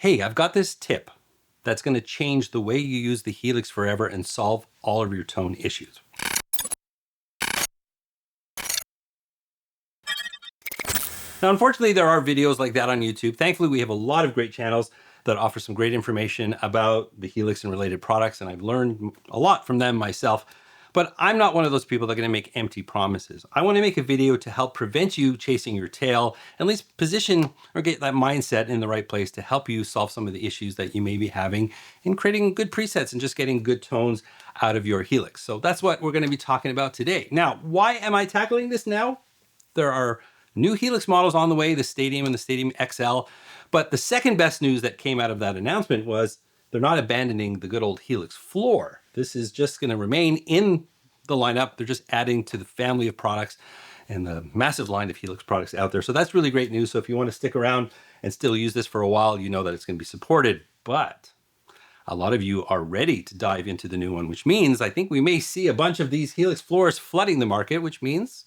Hey, I've got this tip that's going to change the way you use the Helix forever and solve all of your tone issues. Now, unfortunately, there are videos like that on YouTube. Thankfully, we have a lot of great channels that offer some great information about the Helix and related products, and I've learned a lot from them myself. But I'm not one of those people that are going to make empty promises. I want to make a video to help prevent you chasing your tail, at least position or get that mindset in the right place to help you solve some of the issues that you may be having in creating good presets and just getting good tones out of your Helix. So that's what we're going to be talking about today. Now, why am I tackling this now? There are new Helix models on the way, the Stadium and the Stadium XL. But the second best news that came out of that announcement was they're not abandoning the good old Helix floor. This is just going to remain in the lineup. They're just adding to the family of products and the massive line of Helix products out there. So that's really great news. So if you want to stick around and still use this for a while, you know that it's going to be supported. But a lot of you are ready to dive into the new one, which means I think we may see a bunch of these Helix floors flooding the market, which means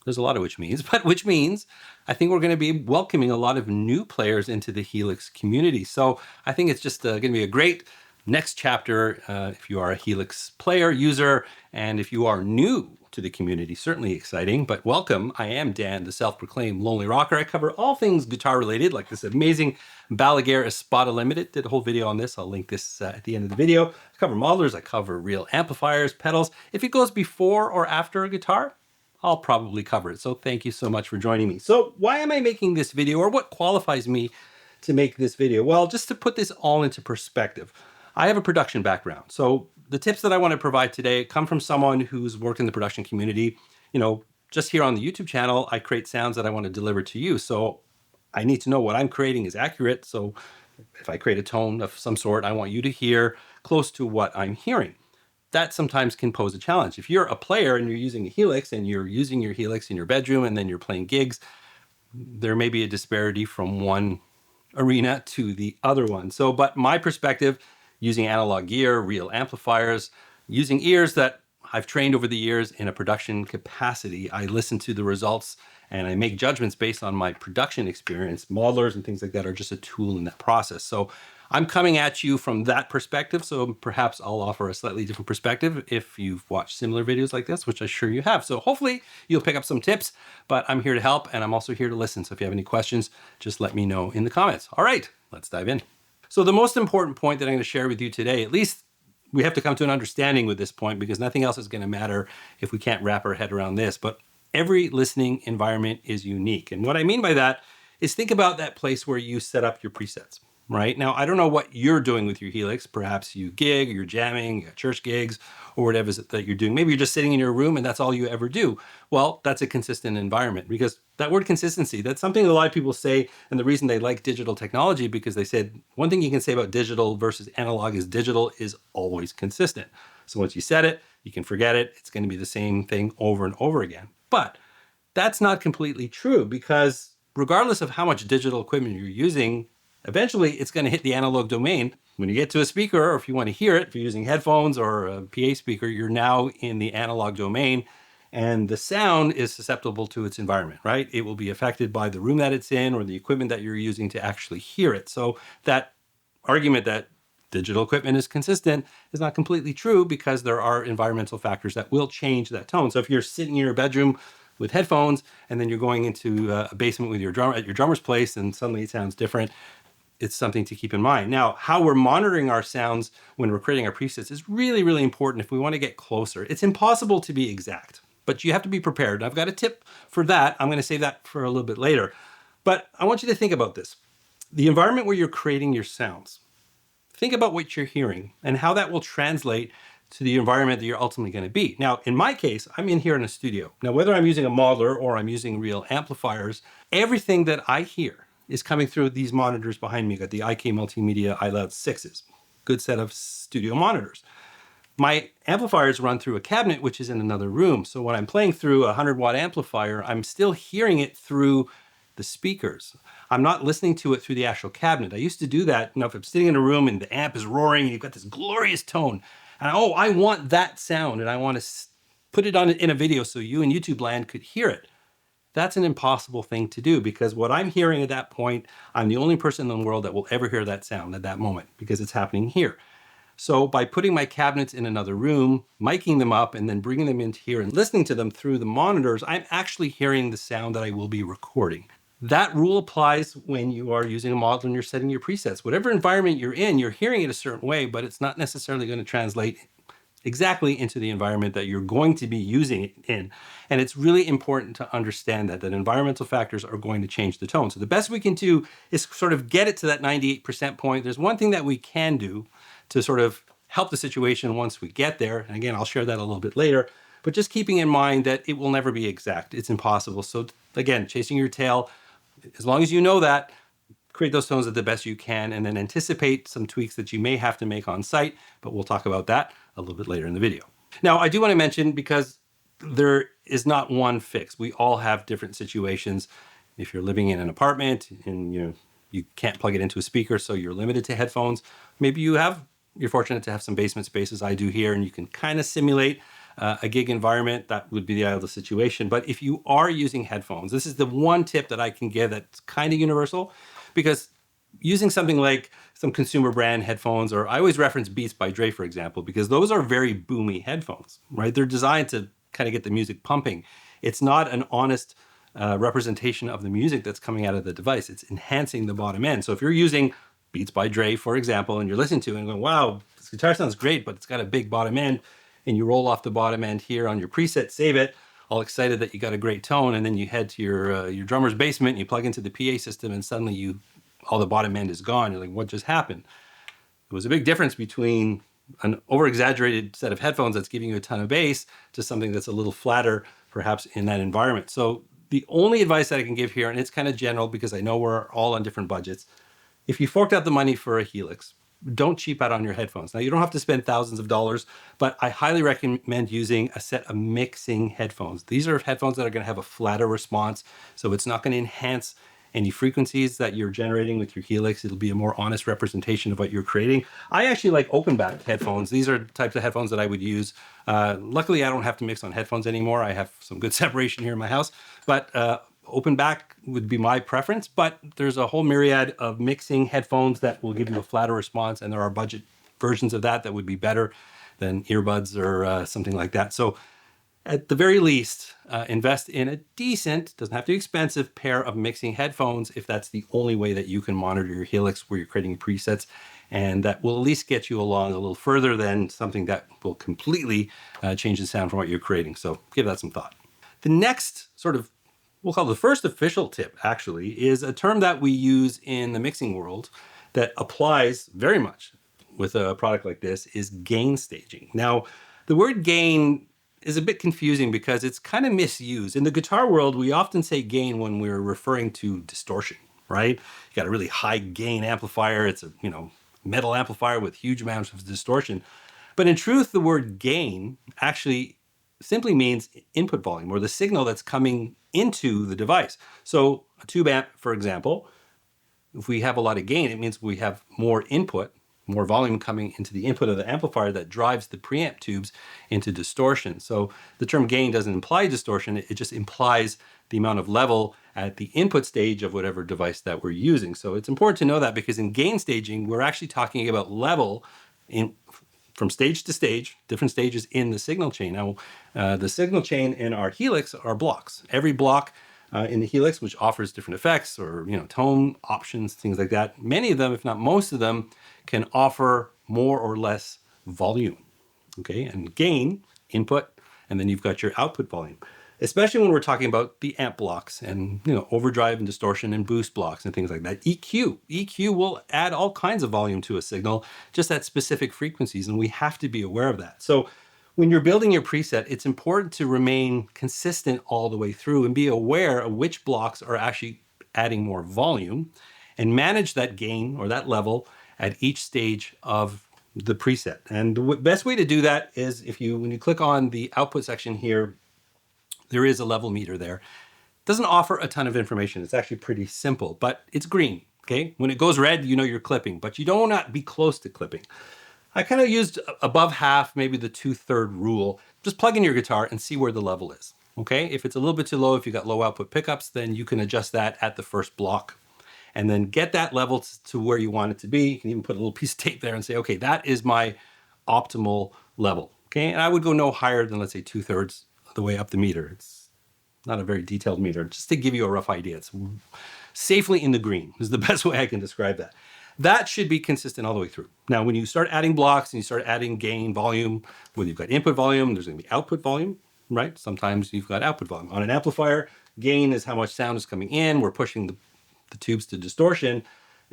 there's a lot of which means I think we're going to be welcoming a lot of new players into the Helix community. So I think it's just going to be a great next chapter if you are a Helix player, user, and if you are new to the community, certainly exciting. But welcome, I am Dan, the self-proclaimed Lonely Rocker. I cover all things guitar related, like this amazing Balaguer Espada Limited. Did a whole video on this. I'll link this at the end of the video. I cover modelers, I cover real amplifiers, pedals. If it goes before or after a guitar, I'll probably cover it. So thank you so much for joining me. So why am I making this video, or what qualifies me to make this video? Well, just to put this all into perspective, I have a production background. So the tips that I want to provide today come from someone who's worked in the production community. You know, just here on the YouTube channel, I create sounds that I want to deliver to you. So I need to know what I'm creating is accurate. So if I create a tone of some sort, I want you to hear close to what I'm hearing. That sometimes can pose a challenge. If you're a player and you're using a Helix and you're using your Helix in your bedroom and then you're playing gigs, there may be a disparity from one arena to the other one. So, but my perspective, using analog gear, real amplifiers, using ears that I've trained over the years in a production capacity, I listen to the results and I make judgments based on my production experience. Modelers and things like that are just a tool in that process. So I'm coming at you from that perspective, so perhaps I'll offer a slightly different perspective if you've watched similar videos like this, which I'm sure you have. So hopefully you'll pick up some tips, but I'm here to help and I'm also here to listen. So if you have any questions, just let me know in the comments. All right, let's dive in. So the most important point that I'm going to share with you today, at least we have to come to an understanding with this point because nothing else is going to matter if we can't wrap our head around this, but every listening environment is unique. And what I mean by that is think about that place where you set up your presets. Right? Now, I don't know what you're doing with your Helix. Perhaps you gig, you're jamming, you got church gigs, or whatever it is that you're doing. Maybe you're just sitting in your room and that's all you ever do. Well, that's a consistent environment, because that word consistency, that's something that a lot of people say, and the reason they like digital technology, because they said one thing you can say about digital versus analog is digital is always consistent. So once you set it, you can forget it. It's going to be the same thing over and over again. But that's not completely true, because regardless of how much digital equipment you're using, eventually it's going to hit the analog domain. When you get to a speaker, or if you want to hear it, if you're using headphones or a PA speaker, you're now in the analog domain, and the sound is susceptible to its environment, right? It will be affected by the room that it's in or the equipment that you're using to actually hear it. So that argument that digital equipment is consistent is not completely true, because there are environmental factors that will change that tone. So if you're sitting in your bedroom with headphones and then you're going into a basement with your drummer at your drummer's place and suddenly it sounds different, it's something to keep in mind. Now, how we're monitoring our sounds when we're creating our presets is really, really important if we want to get closer. It's impossible to be exact, but you have to be prepared. I've got a tip for that. I'm going to save that for a little bit later. But I want you to think about this. The environment where you're creating your sounds. Think about what you're hearing and how that will translate to the environment that you're ultimately going to be. Now, in my case, I'm in here in a studio. Now, whether I'm using a modeler or I'm using real amplifiers, everything that I hear is coming through these monitors behind me. Got the IK Multimedia iLoud 6s. Good set of studio monitors. My amplifiers run through a cabinet, which is in another room. So when I'm playing through a 100-watt amplifier, I'm still hearing it through the speakers. I'm not listening to it through the actual cabinet. I used to do that. You know, if I'm sitting in a room and the amp is roaring and you've got this glorious tone, and I want that sound and I want to put it on in a video so you in YouTube land could hear it. That's an impossible thing to do, because what I'm hearing at that point, I'm the only person in the world that will ever hear that sound at that moment, because it's happening here. So by putting my cabinets in another room, miking them up, and then bringing them into here and listening to them through the monitors, I'm actually hearing the sound that I will be recording. That rule applies when you are using a model and you're setting your presets. Whatever environment you're in, you're hearing it a certain way, but it's not necessarily going to translate exactly into the environment that you're going to be using it in. And it's really important to understand that environmental factors are going to change the tone. So the best we can do is sort of get it to that 98% point. There's one thing that we can do to sort of help the situation once we get there. And again, I'll share that a little bit later, but just keeping in mind that it will never be exact. It's impossible. So again, chasing your tail, as long as you know that, create those tones at the best you can, and then anticipate some tweaks that you may have to make on site, but we'll talk about that a little bit later in the video. Now, I do want to mention, because there is not one fix. We all have different situations. If you're living in an apartment and you can't plug it into a speaker, so you're limited to headphones, maybe you're fortunate to have some basement spaces, I do here, and you can kind of simulate a gig environment. That would be the ideal situation. But if you are using headphones, this is the one tip that I can give that's kind of universal, because using something like some consumer brand headphones, or I always reference Beats by Dre, for example, because those are very boomy headphones, right? They're designed to kind of get the music pumping. It's not an honest representation of the music that's coming out of the device. It's enhancing the bottom end. So if you're using Beats by Dre, for example, and you're listening to it and going, wow, this guitar sounds great, but it's got a big bottom end, and you roll off the bottom end here on your preset, save it, all excited that you got a great tone, and then you head to your drummer's basement, and you plug into the PA system, and suddenly all the bottom end is gone. You're like, what just happened? There was a big difference between an over-exaggerated set of headphones that's giving you a ton of bass to something that's a little flatter, perhaps, in that environment. So the only advice that I can give here, and it's kind of general because I know we're all on different budgets, if you forked out the money for a Helix, don't cheap out on your headphones. Now, you don't have to spend thousands of dollars, but I highly recommend using a set of mixing headphones. These are headphones that are going to have a flatter response, so it's not going to enhance any frequencies that you're generating with your Helix. It'll be a more honest representation of what you're creating. I actually like open back headphones. These are types of headphones that I would use. Luckily, I don't have to mix on headphones anymore. I have some good separation here in my house, but open back would be my preference, but there's a whole myriad of mixing headphones that will give you a flatter response, and there are budget versions of that would be better than earbuds or something like that. So at the very least, invest in a decent, doesn't have to be expensive, pair of mixing headphones if that's the only way that you can monitor your Helix where you're creating presets, and that will at least get you along a little further than something that will completely change the sound from what you're creating. So give that some thought. The next sort of, we'll call the first official tip, actually, is a term that we use in the mixing world that applies very much with a product like this, is gain staging. Now, the word gain is a bit confusing because it's kind of misused. In the guitar world, we often say gain when we're referring to distortion, right? You got a really high gain amplifier. It's a metal amplifier with huge amounts of distortion. But in truth, the word gain actually simply means input volume, or the signal that's coming into the device. So a tube amp, for example, if we have a lot of gain, it means we have more input, more volume coming into the input of the amplifier that drives the preamp tubes into distortion. So the term gain doesn't imply distortion, it just implies the amount of level at the input stage of whatever device that we're using. So it's important to know that, because in gain staging, we're actually talking about level from stage to stage, different stages in the signal chain. Now, the signal chain in our Helix are blocks. Every block in the Helix, which offers different effects or tone options, things like that, many of them, if not most of them, can offer more or less volume. Okay, and gain, input, and then you've got your output volume. Especially when we're talking about the amp blocks and overdrive and distortion and boost blocks and things like that. EQ will add all kinds of volume to a signal, just at specific frequencies, and we have to be aware of that. So when you're building your preset, it's important to remain consistent all the way through and be aware of which blocks are actually adding more volume, and manage that gain or that level at each stage of the preset. And the best way to do that is when you click on the output section here, there is a level meter there. It doesn't offer a ton of information. It's actually pretty simple, but it's green, okay? When it goes red, you're clipping, but you don't want to be close to clipping. I kind of used above half, maybe the 2/3 rule. Just plug in your guitar and see where the level is. okay? If it's a little bit too low, if you've got low output pickups, then you can adjust that at the first block. And then get that level to where you want it to be. You can even put a little piece of tape there and say, okay, that is my optimal level, okay? And I would go no higher than, let's say, 2/3 of the way up the meter. It's not a very detailed meter, just to give you a rough idea. It's safely in the green is the best way I can describe that. That should be consistent all the way through. Now, when you start adding blocks and you start adding gain, volume, when you've got input volume, there's gonna be output volume, right? Sometimes you've got output volume. On an amplifier, gain is how much sound is coming in. We're pushing the tubes to distortion.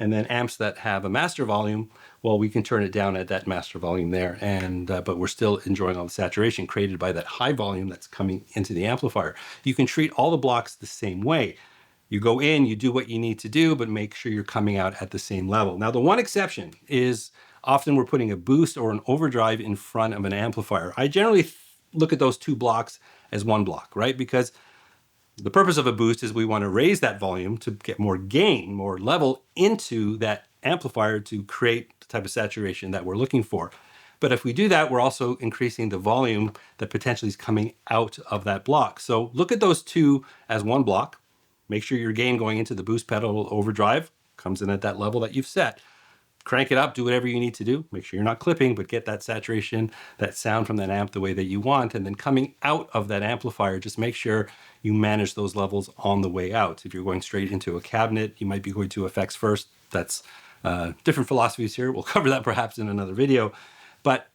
And then amps that have a master volume, well, we can turn it down at that master volume there, and but we're still enjoying all the saturation created by that high volume that's coming into the amplifier. You can treat all the blocks the same way. You go in, you do what you need to do, but make sure you're coming out at the same level. Now, the one exception is often we're putting a boost or an overdrive in front of an amplifier. I generally look at those two blocks as one block, right? Because the purpose of a boost is we want to raise that volume to get more gain, more level into that amplifier to create the type of saturation that we're looking for. But if we do that, we're also increasing the volume that potentially is coming out of that block. So look at those two as one block. Make sure your gain going into the boost pedal overdrive comes in at that level that you've set. Crank it up, do whatever you need to do. Make sure you're not clipping, but get that saturation, that sound from that amp the way that you want. And then coming out of that amplifier, just make sure you manage those levels on the way out. If you're going straight into a cabinet, you might be going to effects first. That's different philosophies here. We'll cover that perhaps in another video. But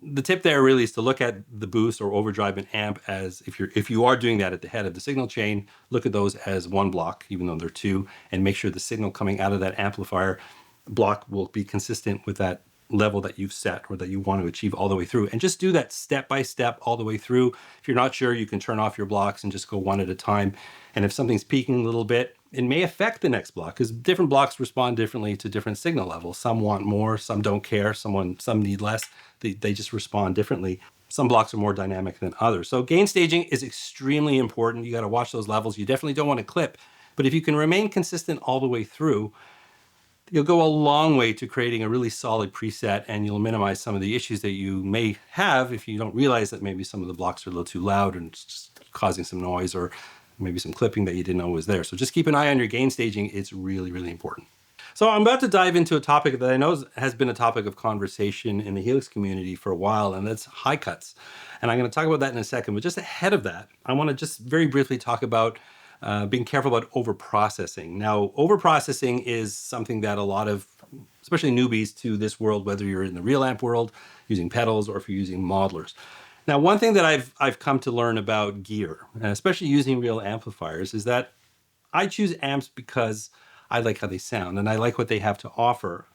the tip there really is to look at the boost or overdrive and amp as, if you are doing that at the head of the signal chain, look at those as one block, even though they're two, and make sure the signal coming out of that amplifier block will be consistent with that level that you've set or that you want to achieve all the way through. And just do that step by step all the way through. If you're not sure, you can turn off your blocks and just go one at a time. And if something's peaking a little bit, it may affect the next block because different blocks respond differently to different signal levels. Some want more, some don't care, some need less. They just respond differently. Some blocks are more dynamic than others. So gain staging is extremely important. You got to watch those levels. You definitely don't want to clip, but if you can remain consistent all the way through, you'll go a long way to creating a really solid preset, and you'll minimize some of the issues that you may have if you don't realize that maybe some of the blocks are a little too loud and it's just causing some noise, or maybe some clipping that you didn't know was there. So just keep an eye on your gain staging. It's really, really important. So I'm about to dive into a topic that I know has been a topic of conversation in the Helix community for a while, and that's high cuts. And I'm going to talk about that in a second, but just ahead of that, I want to just very briefly talk about being careful about overprocessing. Now, overprocessing is something that a lot of, especially newbies to this world, whether you're in the real amp world, using pedals, or if you're using modelers. Now, one thing that I've come to learn about gear, and especially using real amplifiers, is that I choose amps because I like how they sound and I like what they have to offer.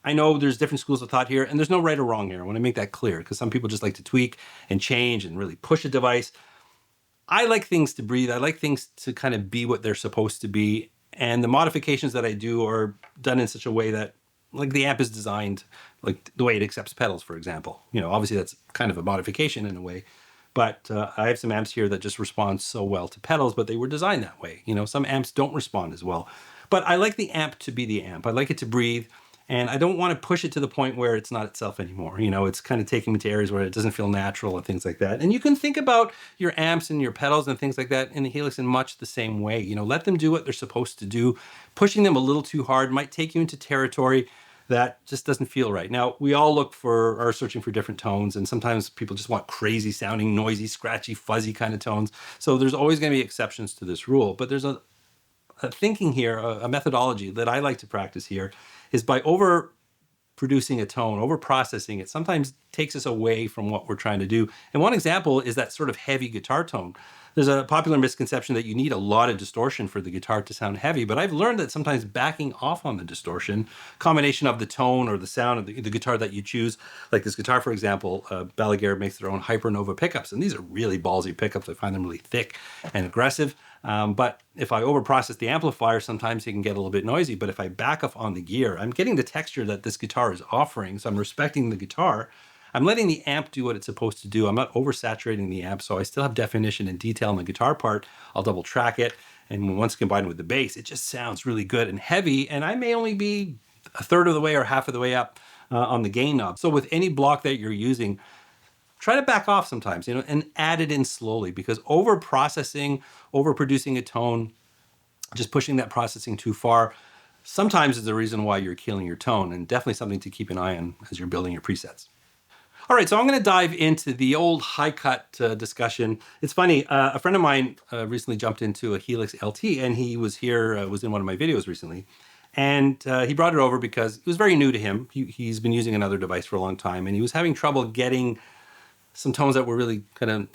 I know there's different schools of thought here, and there's no right or wrong here. I want to make that clear because some people just like to tweak and change and really push a device. I like things to breathe. I like things to kind of be what they're supposed to be. And the modifications that I do are done in such a way that, like, the amp is designed like the way it accepts pedals, for example. You know, obviously that's kind of a modification in a way. But I have some amps here that just respond so well to pedals, but they were designed that way. You know, some amps don't respond as well. But I like the amp to be the amp. I like it to breathe. And I don't want to push it to the point where it's not itself anymore. You know, it's kind of taking me to areas where it doesn't feel natural and things like that. And you can think about your amps and your pedals and things like that in the Helix in much the same way. You know, let them do what they're supposed to do. Pushing them a little too hard might take you into territory that just doesn't feel right. Now, we all are searching for different tones, and sometimes people just want crazy sounding, noisy, scratchy, fuzzy kind of tones. So there's always going to be exceptions to this rule. But there's a thinking here, a methodology that I like to practice here, is by overproducing a tone, overprocessing it, sometimes takes us away from what we're trying to do. And one example is that sort of heavy guitar tone. There's a popular misconception that you need a lot of distortion for the guitar to sound heavy, but I've learned that sometimes backing off on the distortion, combination of the tone or the sound of the guitar that you choose, like this guitar, for example, Balaguer makes their own Hypernova pickups, and these are really ballsy pickups. I find them really thick and aggressive. But if I overprocess the amplifier, sometimes it can get a little bit noisy. But if I back off on the gear, I'm getting the texture that this guitar is offering. So I'm respecting the guitar. I'm letting the amp do what it's supposed to do. I'm not oversaturating the amp, so I still have definition and detail in the guitar part. I'll double track it. And once combined with the bass, it just sounds really good and heavy. And I may only be a third of the way or half of the way up on the gain knob. So with any block that you're using, try to back off sometimes, and add it in slowly, because over processing, over producing a tone, just pushing that processing too far, sometimes is the reason why you're killing your tone, and definitely something to keep an eye on as you're building your presets. All right, so I'm going to dive into the old high cut discussion. It's funny, a friend of mine recently jumped into a Helix LT, and he was here, was in one of my videos recently. And he brought it over because it was very new to him. He's been using another device for a long time, and he was having trouble getting some tones that were really kind of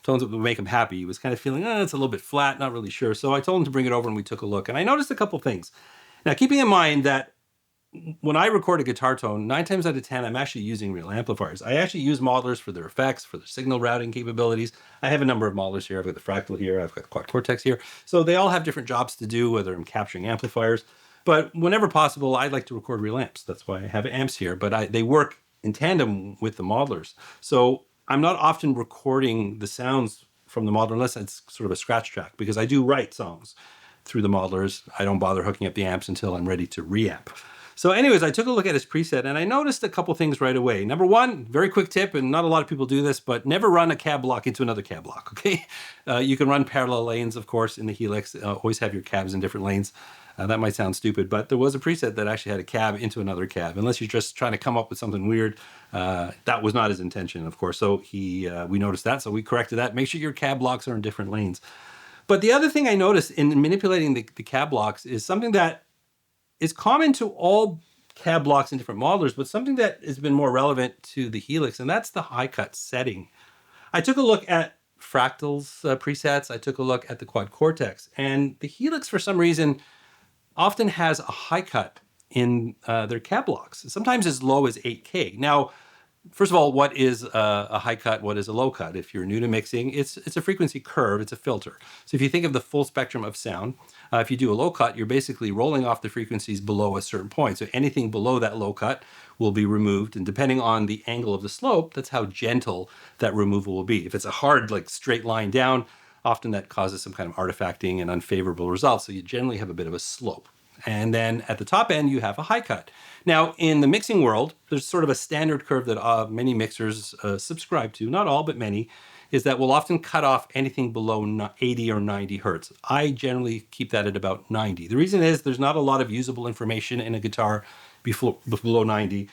tones that would make him happy. He was kind of feeling, it's a little bit flat, not really sure. So I told him to bring it over, and we took a look. And I noticed a couple things. Now, keeping in mind that when I record a guitar tone, 9 times out of 10, I'm actually using real amplifiers. I actually use modelers for their effects, for their signal routing capabilities. I have a number of modelers here. I've got the Fractal here. I've got the Quad Cortex here. So they all have different jobs to do, whether I'm capturing amplifiers. But whenever possible, I like to record real amps. That's why I have amps here. But they work in tandem with the modelers. So I'm not often recording the sounds from the modeler unless it's sort of a scratch track, because I do write songs through the modelers. I don't bother hooking up the amps until I'm ready to reamp. So anyways, I took a look at his preset, and I noticed a couple things right away. Number one, very quick tip, and not a lot of people do this, but never run a cab block into another cab block, okay? You can run parallel lanes, of course, in the Helix. Always have your cabs in different lanes. That might sound stupid, but there was a preset that actually had a cab into another cab. Unless you're just trying to come up with something weird, that was not his intention, of course. So we noticed that, so we corrected that. Make sure your cab blocks are in different lanes. But the other thing I noticed in manipulating the cab blocks is something that is common to all cab blocks in different modelers, but something that has been more relevant to the Helix, and that's the high cut setting. I took a look at Fractal's presets. I took a look at the Quad Cortex, and the Helix, for some reason, often has a high cut in their cab blocks, sometimes as low as 8K. Now, first of all, what is a high cut? What is a low cut? If you're new to mixing, it's a frequency curve, it's a filter. So if you think of the full spectrum of sound, if you do a low cut, you're basically rolling off the frequencies below a certain point. So anything below that low cut will be removed, and depending on the angle of the slope, that's how gentle that removal will be. If it's a hard, like straight line down, often that causes some kind of artifacting and unfavorable results. So you generally have a bit of a slope. And then at the top end, you have a high cut. Now, in the mixing world, there's sort of a standard curve that many mixers subscribe to, not all, but many, is that we'll often cut off anything below 80 or 90 hertz. I generally keep that at about 90. The reason is there's not a lot of usable information in a guitar below 90.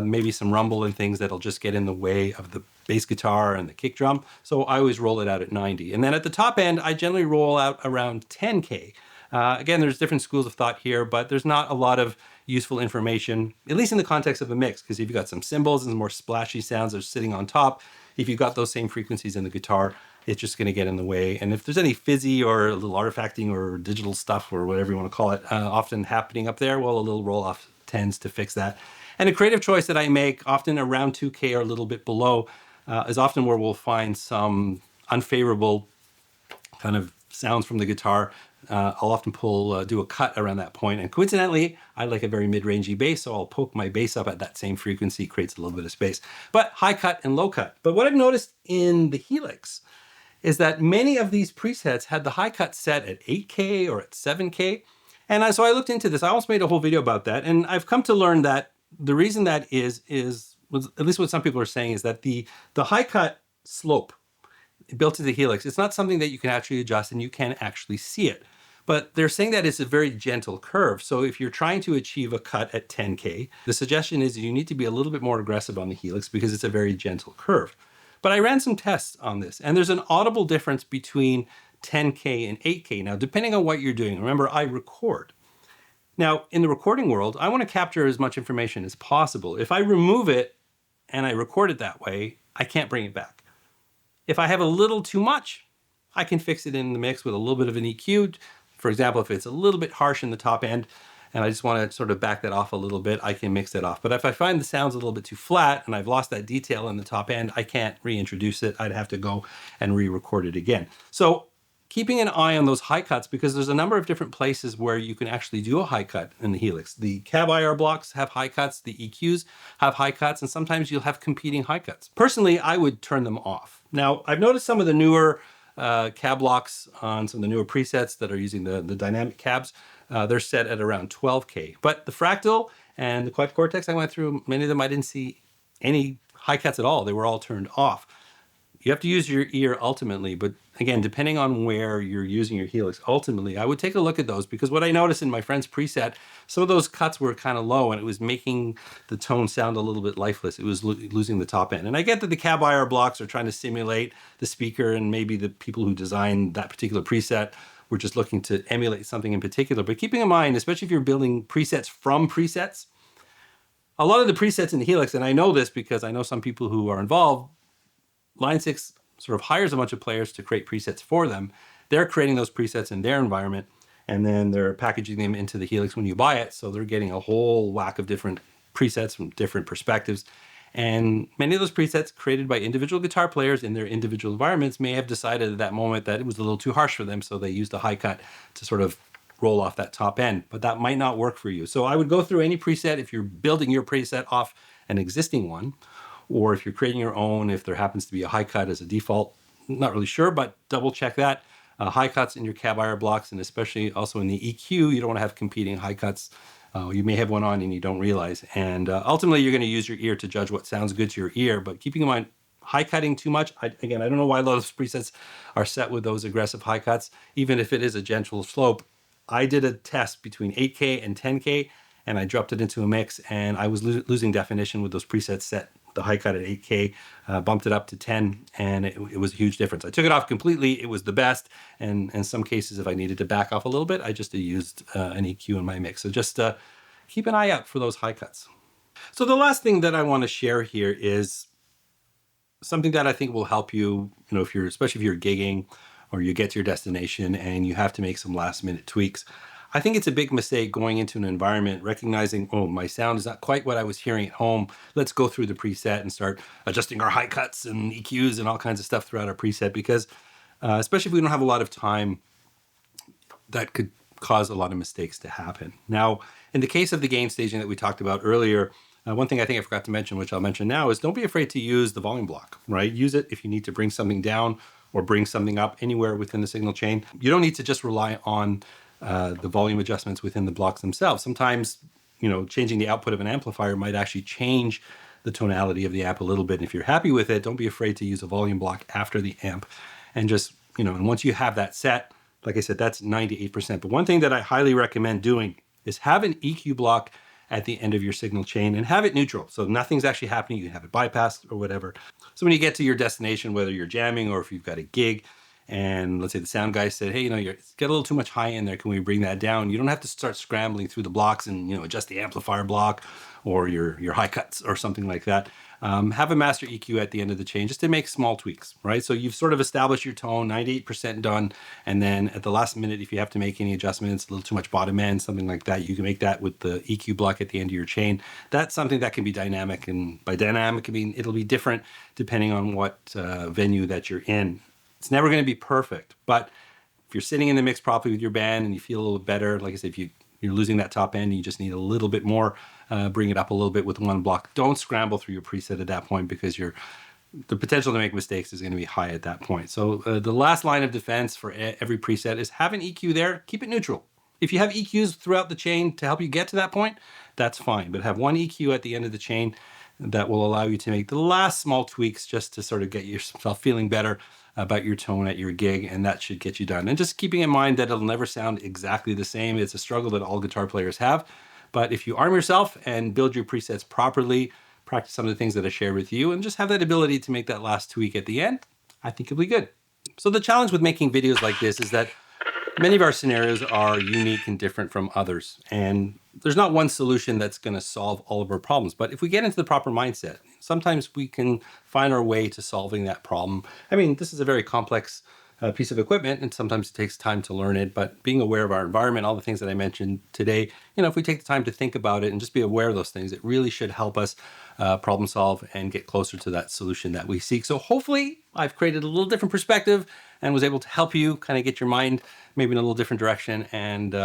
Maybe some rumble and things that'll just get in the way of the bass guitar and the kick drum. So I always roll it out at 90. And then at the top end, I generally roll out around 10K. Again, there's different schools of thought here, but there's not a lot of useful information, at least in the context of a mix, because if you've got some cymbals and more splashy sounds that are sitting on top, if you've got those same frequencies in the guitar, it's just going to get in the way. And if there's any fizzy or a little artifacting or digital stuff or whatever you want to call it, often happening up there, well, a little roll off tends to fix that. And a creative choice that I make, often around 2K or a little bit below, is often where we'll find some unfavorable kind of sounds from the guitar. I'll often do a cut around that point. And coincidentally, I like a very mid-rangey bass, so I'll poke my bass up at that same frequency, creates a little bit of space. But high cut and low cut. But what I've noticed in the Helix is that many of ththese presets had the high cut set at 8K or at 7K. And so I looked into this. I almost made a whole video about that. And I've come to learn that the reason that is at least what some people are saying, is that the high cut slope built into the Helix, it's not something that you can actually adjust and you can actually see it. But they're saying that it's a very gentle curve. So if you're trying to achieve a cut at 10K, the suggestion is you need to be a little bit more aggressive on the Helix because it's a very gentle curve. But I ran some tests on this, and there's an audible difference between 10K and 8K. Now, depending on what you're doing, remember, I record. Now, in the recording world, I want to capture as much information as possible. If I remove it and I record it that way, I can't bring it back. If I have a little too much, I can fix it in the mix with a little bit of an EQ. For example, if it's a little bit harsh in the top end and I just want to sort of back that off a little bit, I can mix that off. But if I find the sound's a little bit too flat and I've lost that detail in the top end, I can't reintroduce it. I'd have to go and re-record it again. So keeping an eye on those high cuts, because there's a number of different places where you can actually do a high cut in the Helix. The cab IR blocks have high cuts, the EQs have high cuts, and sometimes you'll have competing high cuts. Personally, I would turn them off. Now, I've noticed some of the newer cab blocks on some of the newer presets that are using the dynamic cabs, they're set at around 12K. But the Fractal and the Quad Cortex I went through, many of them I didn't see any high cuts at all. They were all turned off. You have to use your ear ultimately, but again, depending on where you're using your Helix, ultimately, I would take a look at those, because what I noticed in my friend's preset, some of those cuts were kind of low and it was making the tone sound a little bit lifeless. It was losing the top end. And I get that the cab IR blocks are trying to simulate the speaker, and maybe the people who designed that particular preset were just looking to emulate something in particular. But keeping in mind, especially if you're building presets from presets, a lot of the presets in the Helix, and I know this because I know some people who are involved, Line 6 sort of hires a bunch of players to create presets for them. They're creating those presets in their environment, and then they're packaging them into the Helix when you buy it. So they're getting a whole whack of different presets from different perspectives. And many of those presets created by individual guitar players in their individual environments may have decided at that moment that it was a little too harsh for them, so they used a high cut to sort of roll off that top end, but that might not work for you. So I would go through any preset if you're building your preset off an existing one, or if you're creating your own, if there happens to be a high cut as a default. Not really sure, but double check that. High cuts in your cab IR blocks, and especially also in the EQ, you don't want to have competing high cuts. You may have one on and you don't realize. And ultimately, you're going to use your ear to judge what sounds good to your ear. But keeping in mind, high cutting too much, again, I don't know why a lot of those presets are set with those aggressive high cuts, even if it is a gentle slope. I did a test between 8K and 10K, and I dropped it into a mix, and I was losing definition with those presets set. The high cut at 8K, bumped it up to 10, and it was a huge difference. I took it off completely. It was the best. And in some cases, if I needed to back off a little bit, I just used an EQ in my mix. So just keep an eye out for those high cuts. So the last thing that I want to share here is something that I think will help you, if you're, especially if you're gigging or you get to your destination and you have to make some last minute tweaks. I think it's a big mistake going into an environment, recognizing, oh, my sound is not quite what I was hearing at home. Let's go through the preset and start adjusting our high cuts and EQs and all kinds of stuff throughout our preset, because especially if we don't have a lot of time, that could cause a lot of mistakes to happen. Now, in the case of the gain staging that we talked about earlier, one thing I think I forgot to mention, which I'll mention now, is don't be afraid to use the volume block, right? Use it if you need to bring something down or bring something up anywhere within the signal chain. You don't need to just rely on the volume adjustments within the blocks themselves. Sometimes, changing the output of an amplifier might actually change the tonality of the amp a little bit. And if you're happy with it, don't be afraid to use a volume block after the amp. And just, and once you have that set, like I said, that's 98%. But one thing that I highly recommend doing is have an EQ block at the end of your signal chain and have it neutral. So nothing's actually happening. You can have it bypassed or whatever. So when you get to your destination, whether you're jamming or if you've got a gig, and let's say the sound guy said, hey, you get a little too much high in there. Can we bring that down? You don't have to start scrambling through the blocks and, adjust the amplifier block or your high cuts or something like that. Have a master EQ at the end of the chain just to make small tweaks, right? So you've sort of established your tone, 98% done. And then at the last minute, if you have to make any adjustments, a little too much bottom end, something like that, you can make that with the EQ block at the end of your chain. That's something that can be dynamic. And by dynamic, I mean, it'll be different depending on what venue that you're in. It's never going to be perfect, but if you're sitting in the mix properly with your band and you feel a little better, like I said, if you're losing that top end, you just need a little bit more, bring it up a little bit with one block. Don't scramble through your preset at that point, because the potential to make mistakes is going to be high at that point. So the last line of defense for every preset is have an EQ there, keep it neutral. If you have EQs throughout the chain to help you get to that point, that's fine, but have one EQ at the end of the chain that will allow you to make the last small tweaks just to sort of get yourself feeling better about your tone at your gig, and that should get you done. And just keeping in mind that it'll never sound exactly the same. It's a struggle that all guitar players have. But if you arm yourself and build your presets properly, practice some of the things that I shared with you, and just have that ability to make that last tweak at the end, I think you'll be good. So the challenge with making videos like this is that many of our scenarios are unique and different from others. And there's not one solution that's going to solve all of our problems. But if we get into the proper mindset, sometimes we can find our way to solving that problem. I mean, this is a very complex piece of equipment, and sometimes it takes time to learn it. But being aware of our environment, all the things that I mentioned today, if we take the time to think about it and just be aware of those things, it really should help us problem solve and get closer to that solution that we seek. So hopefully I've created a little different perspective and was able to help you kind of get your mind maybe in a little different direction. And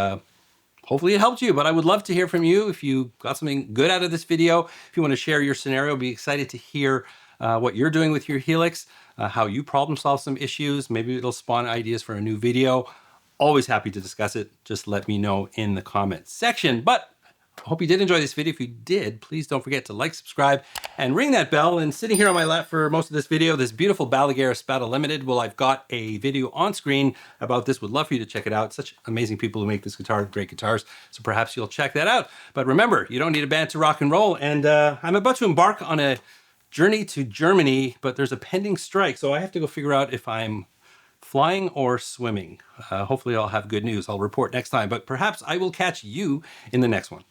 hopefully it helped you, but I would love to hear from you. If you got something good out of this video, if you want to share your scenario, be excited to hear what you're doing with your Helix, how you problem solve some issues. Maybe it'll spawn ideas for a new video. Always happy to discuss it. Just let me know in the comments section. But I hope you did enjoy this video. If you did, please don't forget to like, subscribe, and ring that bell. And sitting here on my left for most of this video, this beautiful Balaguer Spada Limited. Well, I've got a video on screen about this. Would love for you to check it out. Such amazing people who make this guitar, great guitars. So perhaps you'll check that out. But remember, you don't need a band to rock and roll. And I'm about to embark on a journey to Germany, but there's a pending strike. So I have to go figure out if I'm flying or swimming. Hopefully I'll have good news. I'll report next time, but perhaps I will catch you in the next one.